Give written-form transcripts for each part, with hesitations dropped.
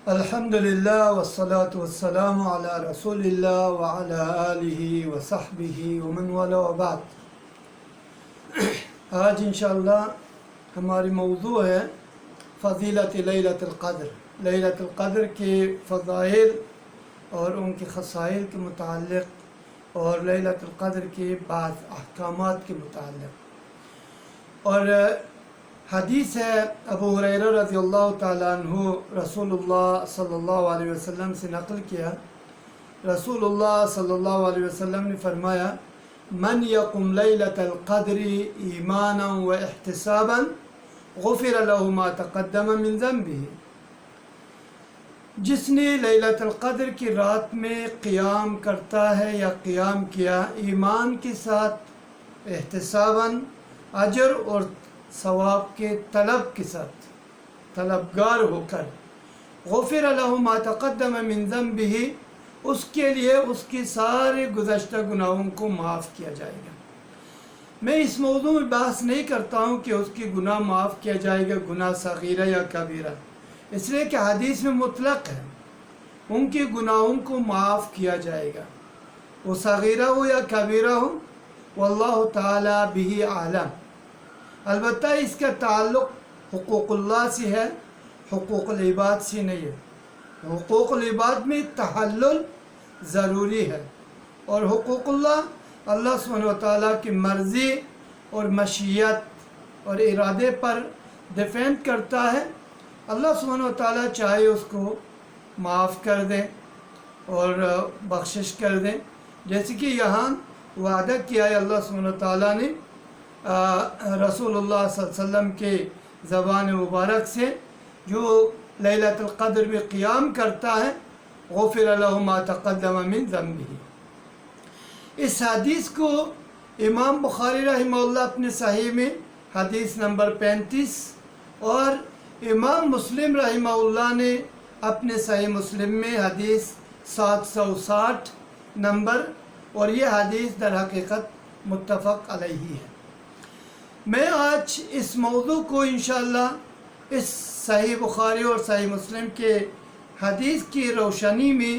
الحمدللہ والصلاة والسلام علی رسول اللہ وعلی آلہ وصحبہ ومن والا وبعد۔ آج انشاءاللہ ہماری موضوع ہے فضیلت لیلۃ القدر، لیلۃ القدر کے فضائل اور ان کے خصائل کے متعلق اور لیلۃ القدر کے بعض احکامات کے متعلق۔ اور حدیث ہے ابو ہریرہ رضی اللہ تعالیٰ عنہ رسول اللہ صلی اللہ علیہ وسلم سے نقل کیا، رسول اللہ صلی اللہ علیہ وسلم نے فرمایا من یقم لیلۃ القدر ایمانا و احتسابا غفر له ما تقدم من ذنبہ، جس نے لیلۃ القدر کی رات میں قیام کرتا ہے یا قیام کیا ایمان کے ساتھ، احتسابا اجر اور ثواب کے طلب کے ساتھ، طلبگار ہو کر، غفر له ما تقدم من ذنبہ، اس کے لیے اس کے سارے گزشتہ گناہوں کو معاف کیا جائے گا۔ میں اس موضوع میں بحث نہیں کرتا ہوں کہ اس کے گناہ معاف کیا جائے گا، گناہ صغیرہ یا کبیرہ، اس لیے کہ حدیث میں مطلق ہے، ان کے گناہوں کو معاف کیا جائے گا، وہ صغیرہ ہو یا کبیرہ ہو، واللہ تعالی بہ اعلم۔ البتہ اس کا تعلق حقوق اللہ سے ہے، حقوق العباد سے نہیں ہے۔ حقوق العباد میں تحلل ضروری ہے، اور حقوق اللہ سبحانہ و تعالیٰ کی مرضی اور مشیت اور ارادے پر ڈیپینڈ کرتا ہے۔ اللہ سبحانہ و تعالیٰ چاہے اس کو معاف کر دے اور بخشش کر دے، جیسے کہ یہاں وعدہ کیا ہے اللہ سبحانہ و تعالیٰ نے رسول اللہ صلی اللہ علیہ وسلم کے زبان مبارک سے، جو لیلۃ القدر میں قیام کرتا ہے غفر له ما تقدم من ذنبہ۔ اس حدیث کو امام بخاری رحمہ اللہ اپنے صحیح میں حدیث نمبر 35 اور امام مسلم رحمہ اللہ نے اپنے صحیح مسلم میں حدیث 760 نمبر، اور یہ حدیث در حقیقت متفق علیہ ہے۔ میں آج اس موضوع کو انشاءاللہ اس صحیح بخاری اور صحیح مسلم کے حدیث کی روشنی میں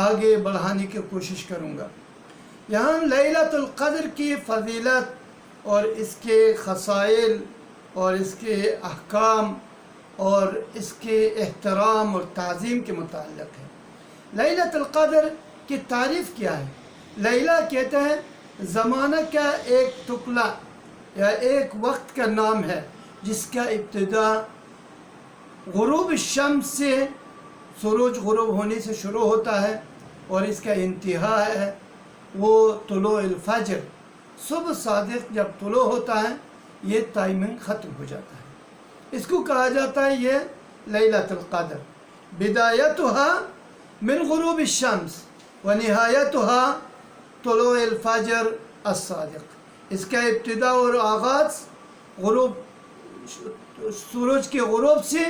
آگے بڑھانے کی کوشش کروں گا۔ یہاں لیلۃ القدر کی فضیلت اور اس کے خصائل اور اس کے احکام اور اس کے احترام اور تعظیم کے متعلق ہے۔ لیلۃ القدر کی تعریف کیا ہے؟ لیلہ کہتے ہیں زمانہ کا ایک ٹکڑا یا ایک وقت کا نام ہے، جس کا ابتدا غروب الشمس سے، سورج غروب ہونے سے شروع ہوتا ہے، اور اس کا انتہا ہے وہ طلوع الفجر، صبح صادق جب طلوع ہوتا ہے یہ ٹائمنگ ختم ہو جاتا ہے، اس کو کہا جاتا ہے یہ لیلۃ القدر۔ بدایتها من غروب الشمس و نہایتها طلوع الفجر الصادق، اس کا ابتدا اور آغاز غروب، سورج کے غروب سے،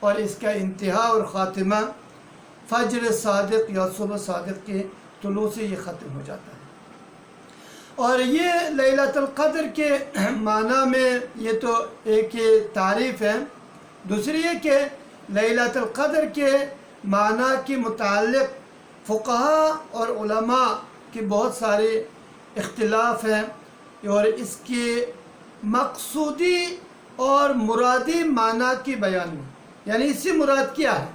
اور اس کا انتہا اور خاتمہ فجر صادق یا صبح صادق کے طلوع سے یہ ختم ہو جاتا ہے۔ اور یہ لیلۃ القدر کے معنی میں یہ تو ایک تعریف ہے، دوسری یہ کہ لیلۃ القدر کے معنی کے متعلق فقہا اور علماء کے بہت سارے اختلاف ہیں، اور اس کے مقصودی اور مرادی معنی کی بیان میں، یعنی اس سے مراد کیا ہے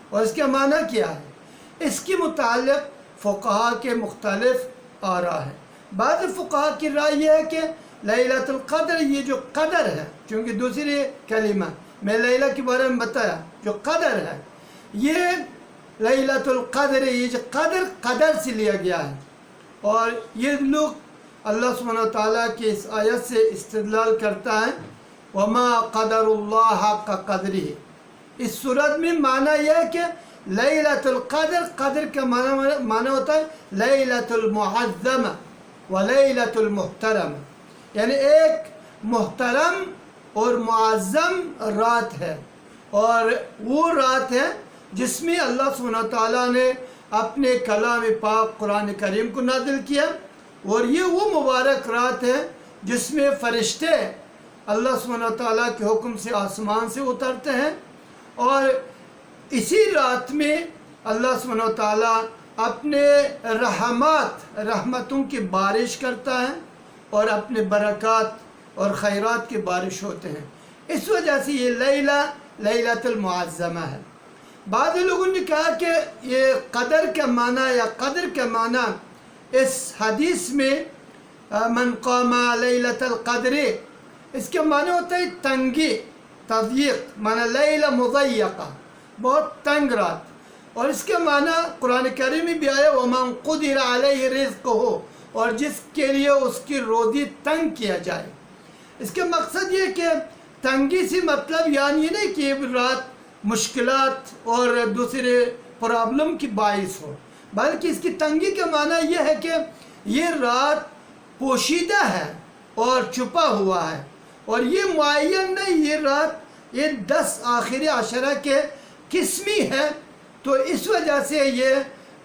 اور اس کا معنی کیا ہے، اس کے متعلق فقہا کے مختلف آراء ہیں۔ بعض فقہا کی رائے یہ ہے کہ لیلۃ القدر یہ جو قدر ہے، چونکہ دوسری کلمہ میں لیلہ کے بارے میں بتایا، جو قدر ہے یہ لیلۃ القدر، یہ جو قدر سے لیا گیا ہے، اور یہ لوگ اللہ سبحانہ و تعالیٰ کی اس آیت سے استدلال کرتا ہے وما قدر اللہ حق قدرہ۔ اس صورت میں معنی یہ ہے کہ لیلۃ القدر، قدر کا معنی ہوتا ہے لیلۃ المعظمہ و لیلۃ المحترم، یعنی ایک محترم اور معظم رات ہے، اور وہ رات ہے جس میں اللہ سبحانہ و تعالیٰ نے اپنے کلام پاک قرآن کریم کو نازل کیا، اور یہ وہ مبارک رات ہے جس میں فرشتے اللہ سبحانہ و تعالیٰ کے حکم سے آسمان سے اترتے ہیں، اور اسی رات میں اللہ سبحانہ و تعالیٰ اپنے رحمتوں کی بارش کرتا ہے اور اپنے برکات اور خیرات کی بارش ہوتے ہیں. اس وجہ سے یہ لیلۃ المعظمہ ہے. بعض لوگوں نے کہا کہ یہ قدر کا معنی یا قدر کا معنی اس حدیث میں من قام لیلۃ القدر، اس کے معنی ہوتا ہے تنگی، تضییق، معنی لیلہ مضیقہ، بہت تنگ رات. اور اس کے معنی قرآن کریم میں بھی آیا وَمَنْ قُدِرَ عَلَيْهِ رِزْقُهُ، اور جس کے لیے اس کی روزی تنگ کیا جائے. اس کے مقصد یہ کہ تنگی سے مطلب یعنی یہ نہیں کہ یہ رات مشکلات اور دوسرے پرابلم کی باعث ہو، بلکہ اس کی تنگی کا معنی یہ ہے کہ یہ رات پوشیدہ ہے اور چھپا ہوا ہے، اور یہ معین نہیں، یہ رات یہ 10 آخری عشرہ کے قسمی ہے، تو اس وجہ سے یہ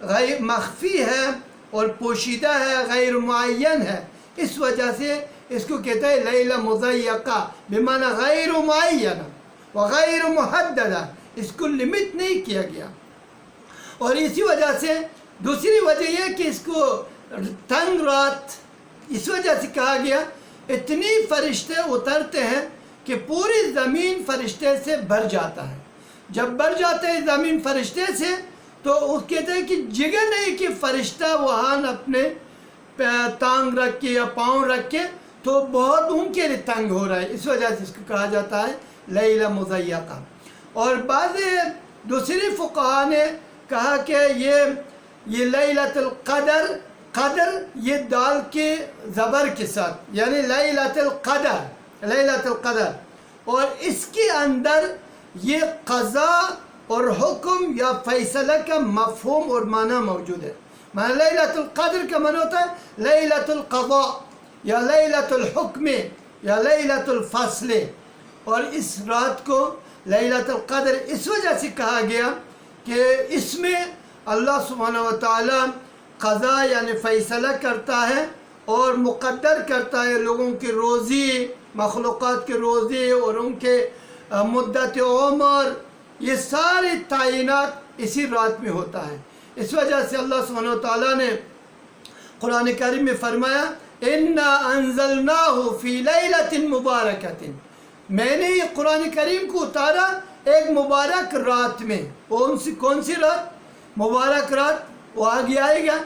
غیر مخفی ہے اور پوشیدہ ہے، غیر معین ہے. اس وجہ سے اس کو کہتا ہے لیلہ مضیقہ بمعنی غیر معینہ وغیر محددہ، اس کو لمٹ نہیں کیا گیا. اور اسی وجہ سے دوسری وجہ یہ کہ اس کو تنگ رات اس وجہ سے کہا گیا، اتنی فرشتے اترتے ہیں کہ پوری زمین فرشتے سے بھر جاتا ہے. جب بھر جاتے ہیں زمین فرشتے سے تو وہ کہتے ہیں کہ جگہ نہیں کہ فرشتہ وہاں اپنے ٹانگ رکھ کے یا پاؤں رکھ کے، تو بہت ان کے لیے تنگ ہو رہا ہے. اس وجہ سے اس کو کہا جاتا ہے لیلہ مضیقہ. اور بعض دوسری فقہاء نے کہا کہ یہ لیلۃ القدر، قدر یہ دال کے زبر کے ساتھ، یعنی لیلۃ القدر، اور اس کے اندر یہ قضاء اور حکم یا فیصلہ کا مفہوم اور معنی موجود ہے. معنی لیلۃ القدر کا معنی ہوتا ہے لیلۃ القضاء یا لیلۃ الحکم یا لیلۃ الفصل. اور اس رات کو لیلۃ القدر اس وجہ سے کہا گیا کہ اس میں اللہ سبحانہ و تعالی قضاء یعنی فیصلہ کرتا ہے اور مقدر کرتا ہے لوگوں کی روزی، مخلوقات کی روزی اور ان کے مدت عمر، یہ سارے تعینات اسی رات میں ہوتا ہے. اس وجہ سے اللہ سبحانہ و تعالیٰ نے قرآن کریم میں فرمایا اِنَّا أَنزَلْنَاهُ فِي لَيْلَةٍ مُبَارَكَةٍ، میں نے یہ قرآن کریم کو اتارا ایک مبارک رات میں. کون سی رات؟ مبارک رات، وہ آگے آئے گا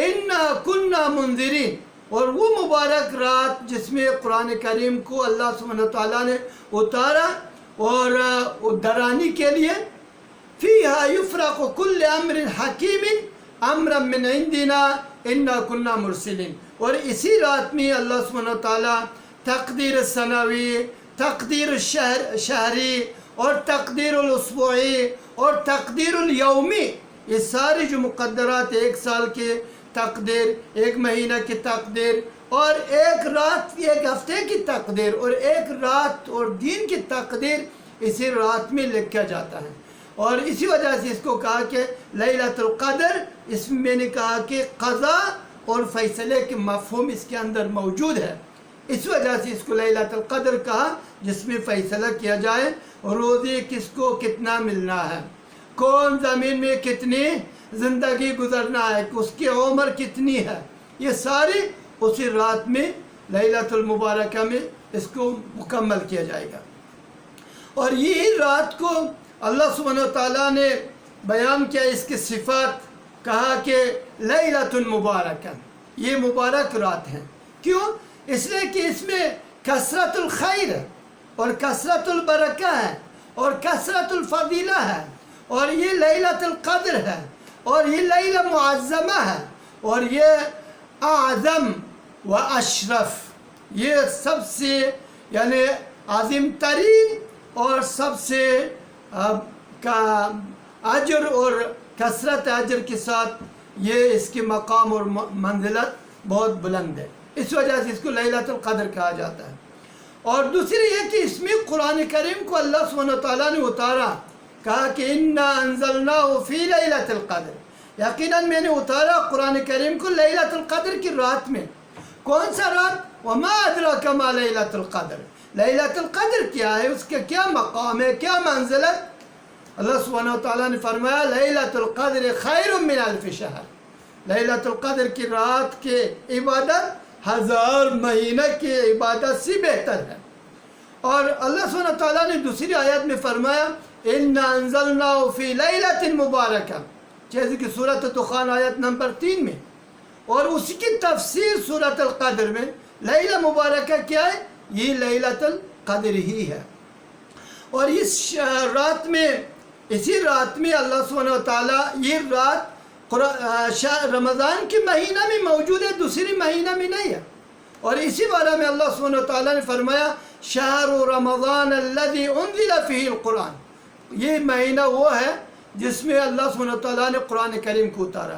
اِنَّا كُنَّا مُنذِرِينَ. اور وہ مبارک رات جس میں قرآن کریم کو اللہ سبحانہ و تعالیٰ نے اتارا اور ڈرانے کے لیے فیہا یفرق کل امر حکیم امرا من عندنا انا کنا مرسلین. اور اسی رات میں اللہ سبحانہ و تعالیٰ تقدیر سنوی، تقدیر شہری اور تقدیر الاسبوعی اور تقدیر الیومی، یہ ساری جو مقدرات، ایک سال کے تقدیر، ایک مہینہ کی تقدیر اور ایک رات، ایک ہفتے کی تقدیر اور ایک رات اور دن کی تقدیر اسی رات میں لکھا جاتا ہے. اور اسی وجہ سے اس کو کہا کہ لیلۃ القدر، اس میں نے کہا کہ قضاء اور فیصلے کے مفہوم اس کے اندر موجود ہے. اس وجہ سے اس کو لیلۃ القدر کہا، جس میں فیصلہ کیا جائے روزی کس کو کتنا ملنا ہے، کون زمین میں کتنی زندگی گزرنا ہے، اس کی عمر کتنی ہے، یہ ساری اسی رات میں لیلۃ المبارکہ میں اس کو مکمل کیا جائے گا. اور یہی رات کو اللہ سبحانہ و تعالیٰ نے بیان کیا اس کی صفات، کہا کہ لیلۃ مبارکہ، یہ مبارک رات ہے. کیوں؟ اس لیے کہ اس میں کثرت الخیر ہے اور کثرت البرکہ ہے اور کثرت الفضیلہ ہے، اور یہ لیلۃ القدر ہے اور یہ لیلہ معظمہ ہے اور یہ اعظم و اشرف، یہ سب سے یعنی عظیم ترین اور سب سے کا اجر اور کثرت اجر کے ساتھ یہ اس کی مقام اور منزلت بہت بلند ہے. اس وجہ سے اس کو لیلۃ القدر کہا جاتا ہے. اور دوسری یہ کہ اس میں قرآن کریم کو اللہ سبحانہ و تعالیٰ نے اتارا، کہا کہ انا انزلناہ فی لیلۃ القدر، یقیناً میں نے اتارا قرآن کریم کو لیلۃ القدر کی رات میں. کون سا رات؟ وما ادراک ما لیلۃ القدر، لیلۃ القدر کیا ہے، اس کا کیا مقام ہے، کیا منزلت؟ اللہ سبحانہ وتعالیٰ نے فرمایا لیلۃ القدر خیر من الف شہر، لیلۃ القدر کی رات کے عبادت 1000 مہینہ کی عبادت سے بہتر ہے۔ اور اللہ سبحانہ وتعالیٰ نے دوسری آیت میں فرمایا اِنَّا أَنزَلْنَاهُ فِي لَيْلَةٍ مُبَارَكَةٍ، جیسے کہ سورۃ دخان آیت نمبر 3 میں، اور اسی کی تفسیر سورۃ القدر میں لیلہ مبارکہ کیا ہے؟ یہ لیلۃ القدر ہی ہے۔ اور اس رات میں، اسی رات میں اللہ سبحانہ وتعالیٰ یہ رات رمضان کے مہینہ میں موجود ہے، دوسری مہینہ میں نہیں ہے۔ اور اسی بارے میں اللہ سبحانہ وتعالیٰ نے فرمایا شہر رمضان الذی انزل فیہ القرآن، یہ مہینہ وہ ہے جس میں اللہ سبحانہ وتعالیٰ نے قرآن کریم کو اتارا۔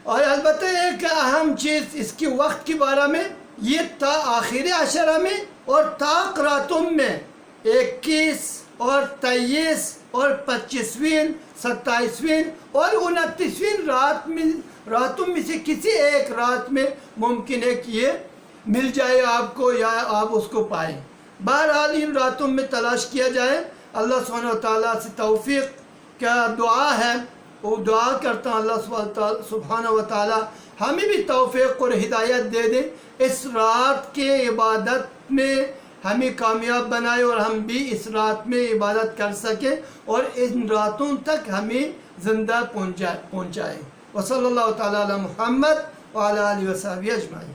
اور البتہ ایک اہم چیز اس کی وقت کے بارے میں، یہ تا آخری عشرہ میں اور تا راتم میں 21 اور 23 اور 25ویں 27ویں اور 29ویں راتوں میں سے کسی ایک رات میں ممکن ہے کہ یہ مل جائے آپ کو یا آپ اس کو پائیں۔ بہرحال ان راتوں میں تلاش کیا جائے۔ اللہ سبحانہ وتعالیٰ سے توفیق کا دعا ہے، وہ دعا کرتا ہوں اللہ سبحانہ وتعالیٰ ہمیں بھی توفیق اور ہدایت دے دے، اس رات کے عبادت میں ہمیں کامیاب بنائے اور ہم بھی اس رات میں عبادت کر سکیں اور ان راتوں تک ہمیں زندہ پہنچائے۔ وصلی اللہ تعالیٰ علی محمد وعلی آلہ وصحبہ اجمعین۔